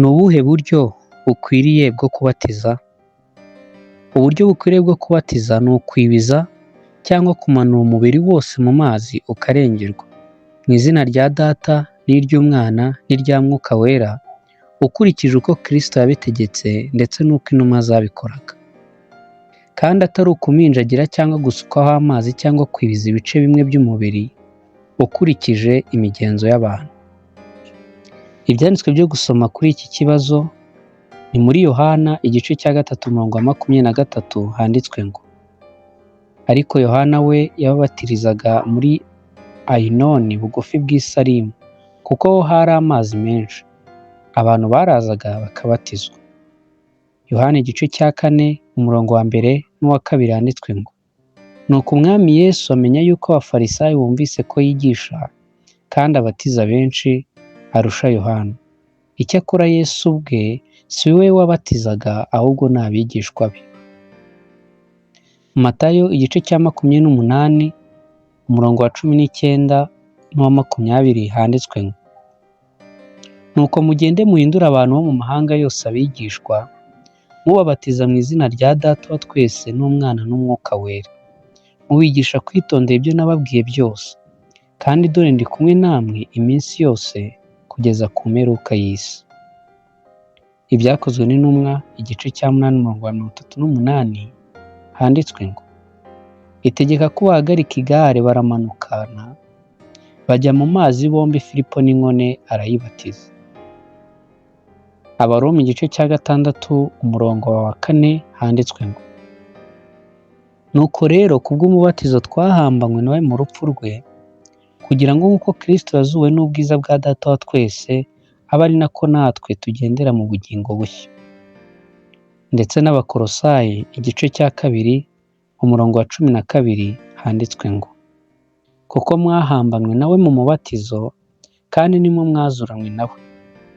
Ni ubuhe buryo bukwiriye bwo kubatiza? Uburyo bukwiriye bwo kubatiza ni ukwibiza cyangwa kumanura umubiri wose mu mazi ukarengerwa, mu izina rya Data n'iry'Umwana n'irya Mwuka Wera, ukurikije uko Kristo yabitegetse ndetse n'uko intumwa zabikoraga. Kandi atari ukuminjagira cyangwa gusukwaho amazi cyangwa kwibiza ibice bimwe by'umubiri, ukurikije imigenzo y'abantu. Ibyanditswe byo gusoma kuri iki kibazo ni muri Yohana igice cya 3:23 handitswe ngo: ariko Yohana we yababatirizaga muri Ayinoni bugufi bw'i Salimu, kuko ho hari amazi menshi, abantu barazaga bakabatizwa. Yohana igice cya 4:1 n'uwa 2 handitswe ngo: nuko umwami Yesu amenya yuko abafarisayo bumvise ko yigisha kandi abatiza benshi arusha Yohana. Icyakora Yesu ubwe si we wabatizaga, ahubwo ni abigishwa be. Matayo igice cya 28:19 n'uwa 20 handitswe ngo: nuko mugende muhindure abantu bo mu mahanga yose abigishwa, mubabatiza mu izina rya Data wa twese n'Umwana n'Umwuka Wera, mubigisha kwitondera ibyo nababwiye byose, kandi dore ndi kumwe namwe iminsi yose kugeza ku mperuka y'isi. Ibyakozwe n'Intumwa igice cya 8:38 handitswe ngo: itegeka ko bahagarika igare, baramanukana bajya mu mazi bombi, Filipo n'inkone arayibatiza. Abaroma igice cya 6:4 handitswe ngo: nuko rero kubw'umubatizo twahambanywe nawe mu rupfu rwe, kugira ngo nk'uko Kristo yazuwe n'ubwiza bwa Data wa twese, abe ari nako natwe tugendera mu bugingo bushya. Ndetse n'Abakolosayi igice cya 2:12 handitswe ngo: kuko mwahambanywe nawe mu mubatizo, kandi nimwe mwazuranywe nawe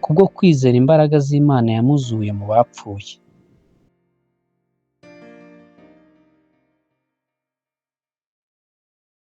kubwo kwizera imbaraga z'Imana yamuzuye mu bapfuye.